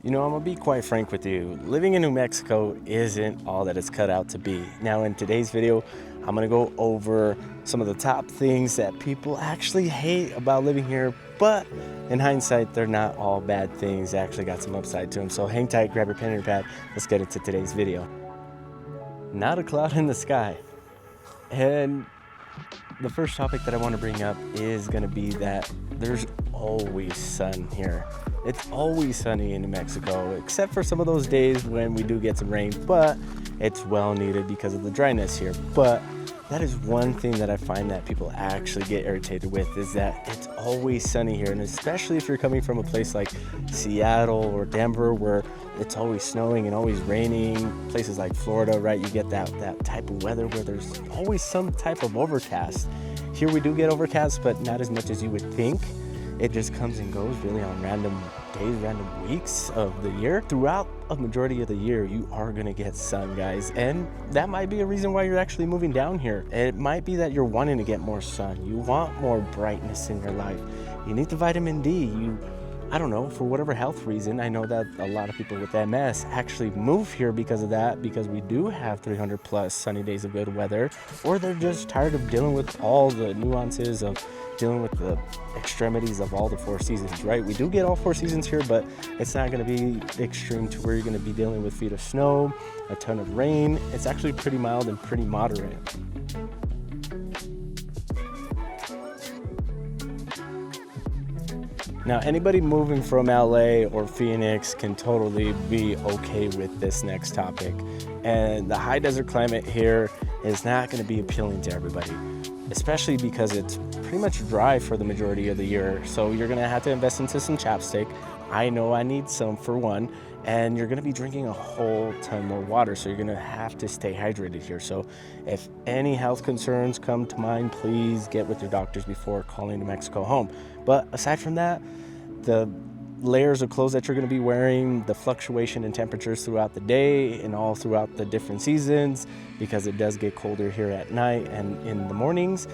You know, I'm gonna be quite frank with you. Living in New Mexico isn't all that it's cut out to be. Now, in today's video, I'm gonna go over some of the top things that people actually hate about living here, but in hindsight, they're not all bad things. They actually got some upside to them. So hang tight, grab your pen and your pad. Let's get into today's video. Not a cloud in the sky. And the first topic that I want to bring up is going to be that there's always sun here. It's always sunny in New Mexico, except for some of those days when we do get some rain, but it's well needed because of the dryness here. But that is one thing that I find that people actually get irritated with, is that it's always sunny here. And especially if you're coming from a place like Seattle or Denver, where it's always snowing and always raining, places like Florida, right? You get that type of weather where there's always some type of overcast. Here we do get overcast, but not as much as you would think. It just comes and goes really on random days, random weeks of the year. Throughout a majority of the year, you are gonna get sun, guys. And that might be a reason why you're actually moving down here. It might be that you're wanting to get more sun. You want more brightness in your life. You need the vitamin D. I don't know, for whatever health reason. I know that a lot of people with MS actually move here because of that, because we do have 300 plus sunny days of good weather, or they're just tired of dealing with all the nuances of dealing with the extremities of all the four seasons, right? We do get all four seasons here, but it's not going to be extreme to where you're going to be dealing with feet of snow, a ton of rain. It's actually pretty mild and pretty moderate. Now, anybody moving from LA or Phoenix can totally be okay with this next topic. And the high desert climate here is not going to be appealing to everybody, especially because it's pretty much dry for the majority of the year. So you're going to have to invest into some chapstick. I know I need some, for one, and you're going to be drinking a whole ton more water. So you're going to have to stay hydrated here. So if any health concerns come to mind, please get with your doctors before calling New Mexico home. But aside from that, the layers of clothes that you're going to be wearing, the fluctuation in temperatures throughout the day and all throughout the different seasons, because it does get colder here at night and in the mornings,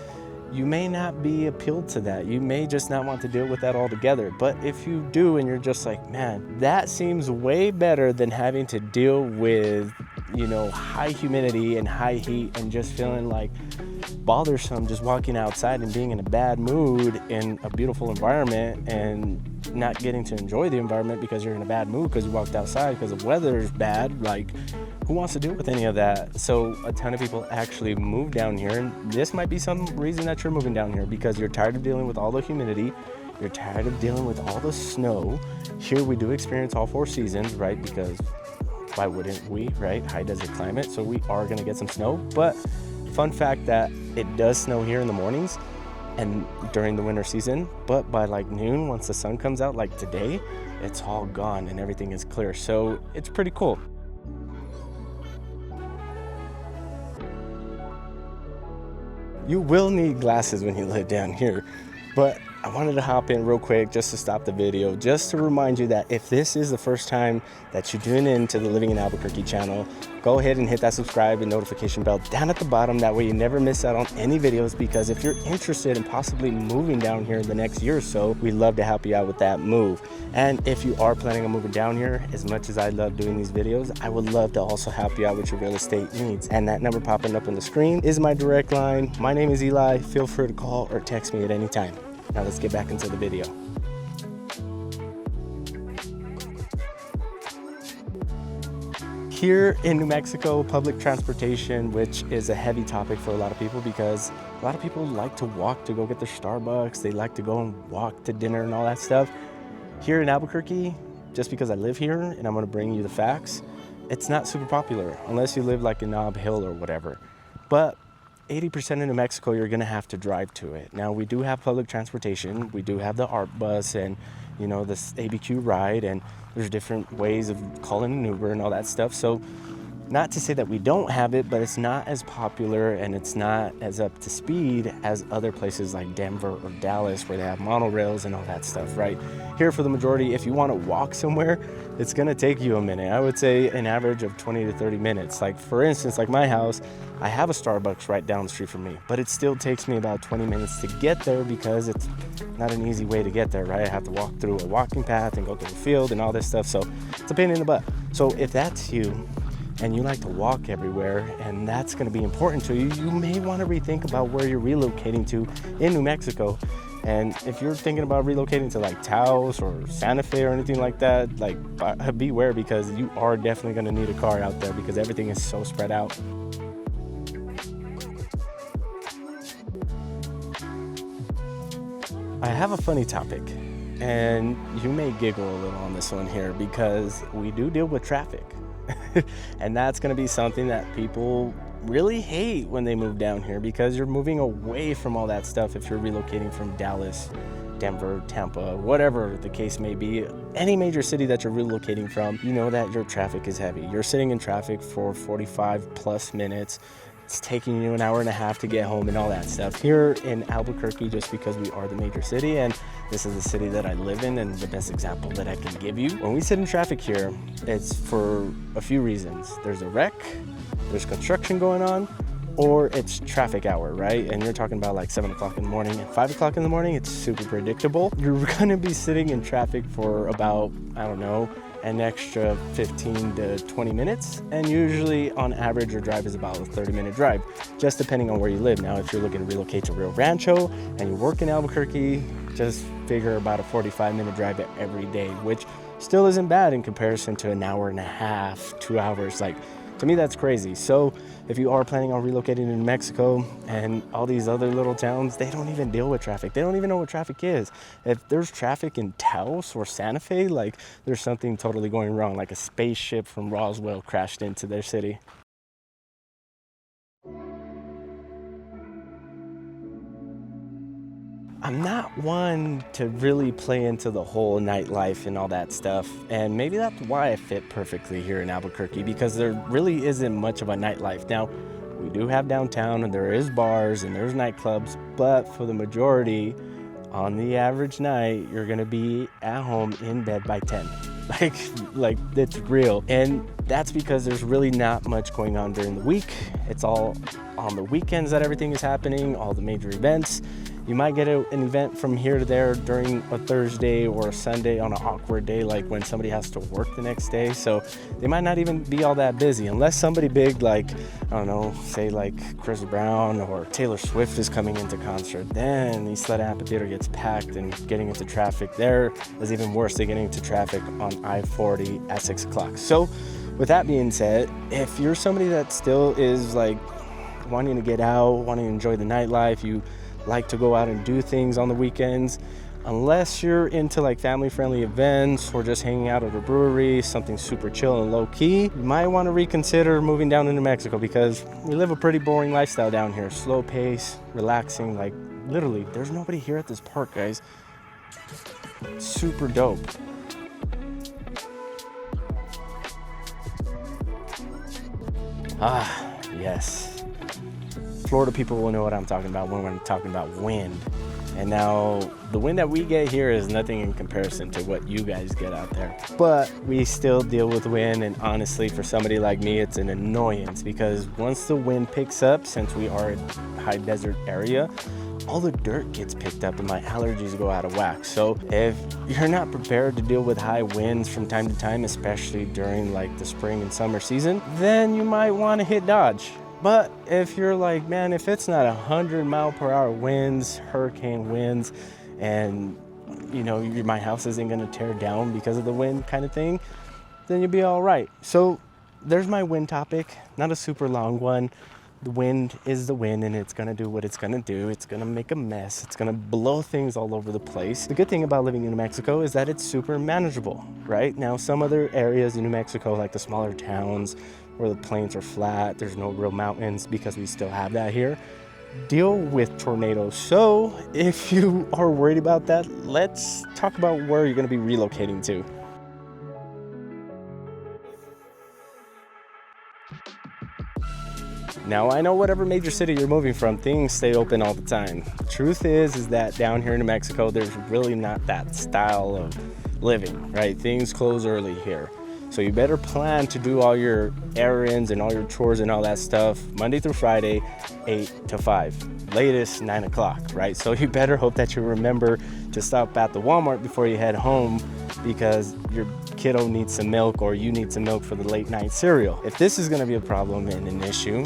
you may not be appealed to that. You may just not want to deal with that altogether. But if you do, and you're just like, man, that seems way better than having to deal with, you know, high humidity and high heat and just feeling like bothersome just walking outside and being in a bad mood in a beautiful environment and not getting to enjoy the environment because you're in a bad mood because you walked outside because the weather is bad. Like, who wants to deal with any of that? So a ton of people actually move down here, and this might be some reason that you're moving down here, because you're tired of dealing with all the humidity, you're tired of dealing with all the snow. Here we do experience all four seasons, right? Because why wouldn't we, right? High desert climate, so we are gonna get some snow. But fun fact that it does snow here in the mornings and during the winter season, but by like noon, once the sun comes out, like today, it's all gone and everything is clear. So it's pretty cool. You will need glasses when you live down here, but I wanted to hop in real quick just to stop the video, just to remind you that if this is the first time that you tune in to the Living in Albuquerque channel, go ahead and hit that subscribe and notification bell down at the bottom. That way you never miss out on any videos, because if you're interested in possibly moving down here in the next year or so, we'd love to help you out with that move. And if you are planning on moving down here, as much as I love doing these videos, I would love to also help you out with your real estate needs. And that number popping up on the screen is my direct line. My name is Eli. Feel free to call or text me at any time. Now let's get back into the video. Here in New Mexico, public transportation, which is a heavy topic for a lot of people, because a lot of people like to walk to go get their Starbucks. They like to go and walk to dinner and all that stuff. Here in Albuquerque, just because I live here and I'm gonna bring you the facts, it's not super popular unless you live like in Nob Hill or whatever. But 80% of New Mexico, you're gonna have to drive to it. Now, we do have public transportation. We do have the ART bus and, you know, this ABQ ride, and there's different ways of calling an Uber and all that stuff. So not to say that we don't have it, but it's not as popular and it's not as up to speed as other places like Denver or Dallas, where they have monorails and all that stuff, right? Here, for the majority, if you want to walk somewhere, it's gonna take you a minute. I would say an average of 20 to 30 minutes. Like for instance, like my house, I have a Starbucks right down the street from me, but it still takes me about 20 minutes to get there because it's not an easy way to get there, right? I have to walk through a walking path and go through a field and all this stuff, so it's a pain in the butt. So if that's you and you like to walk everywhere and that's gonna be important to you, you may wanna rethink about where you're relocating to in New Mexico. And if you're thinking about relocating to like Taos or Santa Fe or anything like that, like beware, because you are definitely gonna need a car out there because everything is so spread out. I have a funny topic, and you may giggle a little on this one here because we do deal with traffic. And that's gonna be something that people really hate when they move down here because you're moving away from all that stuff. If you're relocating from Dallas, Denver, Tampa, whatever the case may be, any major city that you're relocating from, you know that your traffic is heavy. You're sitting in traffic for 45 plus minutes. It's taking you an hour and a half to get home and all that stuff. Here in Albuquerque, just because we are the major city and this is the city that I live in, and the best example that I can give you, when we sit in traffic here, it's for a few reasons. There's a wreck, there's construction going on, or it's traffic hour, right? And you're talking about like 7 o'clock in the morning and 5 o'clock in the morning, it's super predictable. You're gonna be sitting in traffic for about, I don't know, an extra 15 to 20 minutes. And usually on average, your drive is about a 30-minute drive, just depending on where you live. Now, if you're looking to relocate to Rio Rancho and you work in Albuquerque, just figure about a 45-minute drive every day, which still isn't bad in comparison to an hour and a half, 2 hours. Like, to me, that's crazy. So if you are planning on relocating to New Mexico and all these other little towns, they don't even deal with traffic. They don't even know what traffic is. If there's traffic in Taos or Santa Fe, like there's something totally going wrong, like a spaceship from Roswell crashed into their city. I'm not one to really play into the whole nightlife and all that stuff, and maybe that's why I fit perfectly here in Albuquerque, because there really isn't much of a nightlife. Now, we do have downtown and there is bars and there's nightclubs, but for the majority, on the average night, you're gonna be at home in bed by 10. Like it's real. And that's because there's really not much going on during the week. It's all on the weekends that everything is happening, all the major events. You might get an event from here to there during a Thursday or a Sunday on an awkward day, like when somebody has to work the next day. So they might not even be all that busy unless somebody big, like, I don't know, say like Chris Brown or Taylor Swift is coming into concert. Then the Sled Amphitheater gets packed and getting into traffic there is even worse. They're getting into traffic on I-40 at 6 o'clock. So with that being said, if you're somebody that still is like wanting to get out, wanting to enjoy the nightlife, you like to go out and do things on the weekends, unless you're into like family-friendly events or just hanging out at a brewery, something super chill and low-key, you might want to reconsider moving down to New Mexico, because we live a pretty boring lifestyle down here. Slow pace, relaxing, like literally there's nobody here at this park, guys. Super dope. Ah, yes. Florida people will know what I'm talking about when we're talking about wind. And now the wind that we get here is nothing in comparison to what you guys get out there. But we still deal with wind, and honestly, for somebody like me, it's an annoyance, because once the wind picks up, since we are a high desert area, all the dirt gets picked up and my allergies go out of whack. So if you're not prepared to deal with high winds from time to time, especially during like the spring and summer season, then you might want to hit dodge. But if you're like, man, if it's not 100-mile-per-hour winds, hurricane winds, and you know my house isn't gonna tear down because of the wind kind of thing, then you'll be all right. So there's my wind topic, not a super long one. The wind is the wind, and it's gonna do what it's gonna do. It's gonna make a mess. It's gonna blow things all over the place. The good thing about living in New Mexico is that it's super manageable, right? Now, some other areas in New Mexico, like the smaller towns where the plains are flat, there's no real mountains, because we still have that here, deal with tornadoes. So if you are worried about that, let's talk about where you're gonna be relocating to. Now, I know whatever major city you're moving from, things stay open all the time. Truth is that down here in New Mexico, there's really not that style of living, right? Things close early here. So you better plan to do all your errands and all your chores and all that stuff Monday through Friday, 8 to 5, latest 9 o'clock, right? So you better hope that you remember to stop at the Walmart before you head home because your kiddo needs some milk or you need some milk for the late night cereal. If this is gonna be a problem and an issue,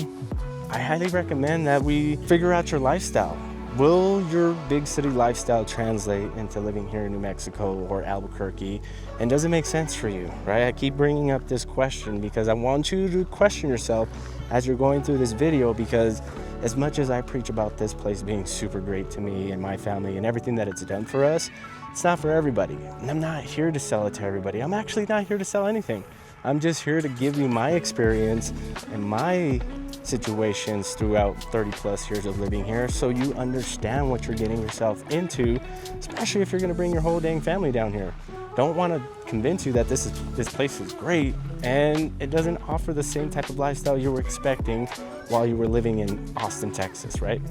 I highly recommend that we figure out your lifestyle. Will your big city lifestyle translate into living here in New Mexico or Albuquerque? And does it make sense for you, right? I keep bringing up this question because I want you to question yourself as you're going through this video, because as much as I preach about this place being super great to me and my family and everything that it's done for us, it's not for everybody. And I'm not here to sell it to everybody. I'm actually not here to sell anything. I'm just here to give you my experience and my situations throughout 30 plus years of living here, so you understand what you're getting yourself into, especially if you're going to bring your whole dang family down here. Don't want to convince you that this place is great and it doesn't offer the same type of lifestyle you were expecting while you were living in Austin, Texas, right?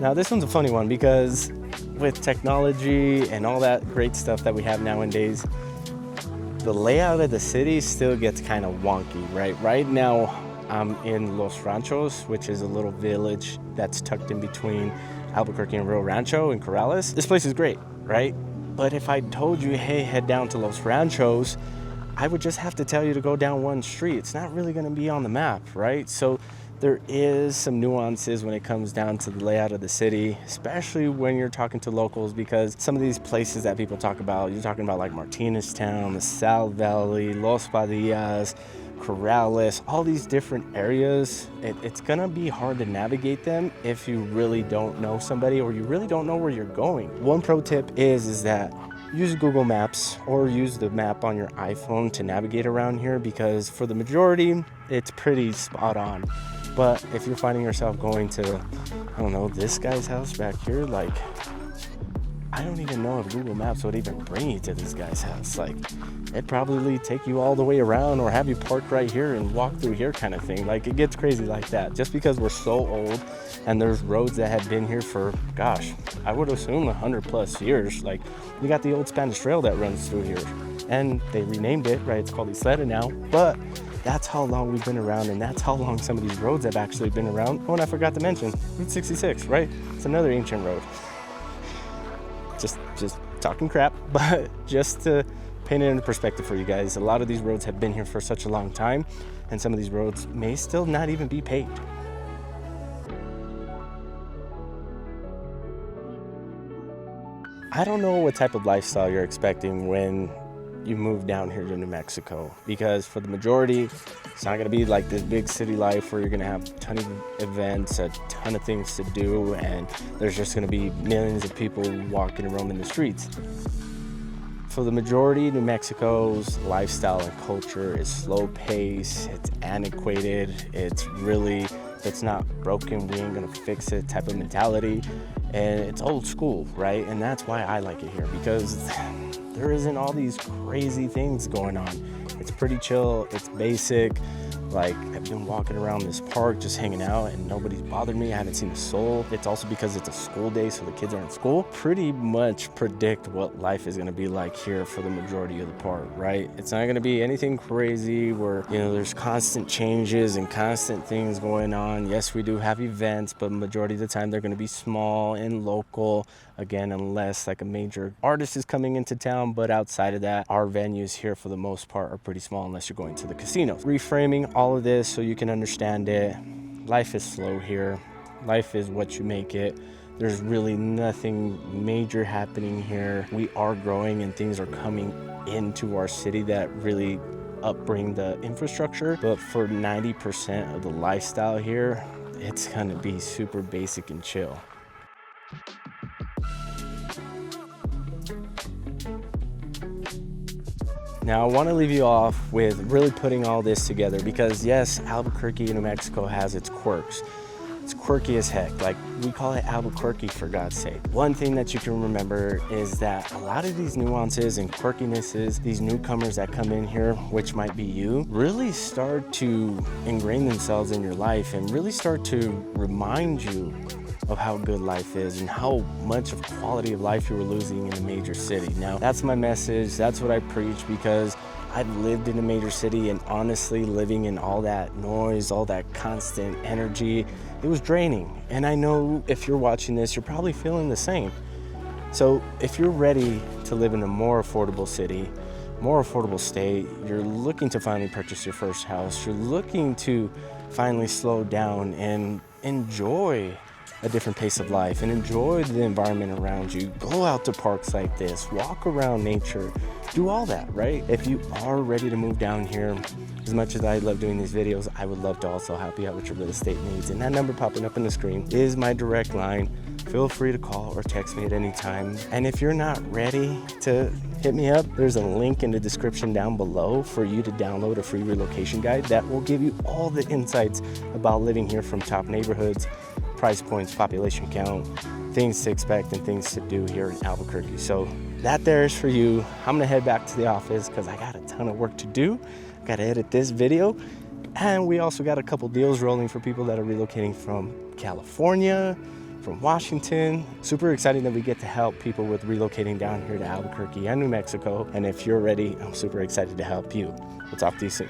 Now this one's a funny one because with technology and all that great stuff that we have nowadays, the layout of the city still gets kind of wonky, right? Right now, I'm in Los Ranchos, which is a little village that's tucked in between Albuquerque and Rio Rancho and Corrales. This place is great, right? But if I told you, hey, head down to Los Ranchos, I would just have to tell you to go down one street. It's not really gonna be on the map, right? So there is some nuances when it comes down to the layout of the city, especially when you're talking to locals, because some of these places that people talk about, you're talking about like Martinez Town, the Sal Valley, Los Padillas, Corrales, all these different areas. It's gonna be hard to navigate them if you really don't know somebody or you really don't know where you're going. One pro tip is that use Google Maps or use the map on your iPhone to navigate around here, because for the majority, it's pretty spot on. But if you're finding yourself going to, I don't know, this guy's house back here, like, I don't even know if Google Maps would even bring you to this guy's house. Like, it'd probably take you all the way around or have you park right here and walk through here kind of thing. Like, it gets crazy like that. Just because we're so old and there's roads that have been here for, gosh, I would assume 100 plus years. Like, you got the old Spanish Trail that runs through here. And they renamed it, right? It's called Isleta now. But that's how long we've been around, and that's how long some of these roads have actually been around. Oh, and I forgot to mention, Route 66, right? It's another ancient road. Just talking crap, but just to paint it into perspective for you guys, a lot of these roads have been here for such a long time, and some of these roads may still not even be paved. I don't know what type of lifestyle you're expecting when you move down here to New Mexico, because for the majority, it's not gonna be like this big city life where you're gonna have a ton of events, a ton of things to do, and there's just gonna be millions of people walking and roaming the streets. For the majority, New Mexico's lifestyle and culture is slow pace, it's antiquated, it's not broken, we ain't gonna fix it type of mentality, and it's old school, right? And that's why I like it here, because there isn't all these crazy things going on. It's pretty chill, it's basic. Like, I've been walking around this park just hanging out and nobody's bothered me. I haven't seen a soul. It's also because it's a school day, so the kids are in school. Pretty much predict what life is gonna be like here for the majority of the part, right? It's not gonna be anything crazy where, you know, there's constant changes and constant things going on. Yes, we do have events, but majority of the time they're gonna be small and local. Again, unless like a major artist is coming into town, but outside of that, our venues here for the most part are pretty small unless you're going to the casinos. Reframing all of this so you can understand it. Life is slow here. Life is what you make it. There's really nothing major happening here. We are growing and things are coming into our city that really upbring the infrastructure, but for 90% of the lifestyle here, it's gonna be super basic and chill. Now, I want to leave you off with really putting all this together because, yes, Albuquerque, New Mexico has its quirks. It's quirky as heck. Like, we call it Albuquerque, for God's sake. One thing that you can remember is that a lot of these nuances and quirkinesses, these newcomers that come in here, which might be you, really start to ingrain themselves in your life and really start to remind you of how good life is and how much of quality of life you were losing in a major city. Now, that's my message. That's what I preach, because I've lived in a major city, and honestly, living in all that noise, all that constant energy, it was draining. And I know if you're watching this, you're probably feeling the same. So if you're ready to live in a more affordable city, more affordable state, you're looking to finally purchase your first house, you're looking to finally slow down and enjoy a different pace of life and enjoy the environment around you, go out to parks like this, walk around nature, do all that, right? If you are ready to move down here, as much as I love doing these videos, I would love to also help you out with your real estate needs. And that number popping up on the screen is my direct line. Feel free to call or text me at any time. And if you're not ready to hit me up, there's a link in the description down below for you to download a free relocation guide that will give you all the insights about living here, from top neighborhoods, price points, population count, things to expect and things to do here in Albuquerque. So that there is for you. I'm gonna head back to the office because I got a ton of work to do. I gotta edit this video. And we also got a couple deals rolling for people that are relocating from California, from Washington. Super excited that we get to help people with relocating down here to Albuquerque and New Mexico. And if you're ready, I'm super excited to help you. We'll talk to you soon.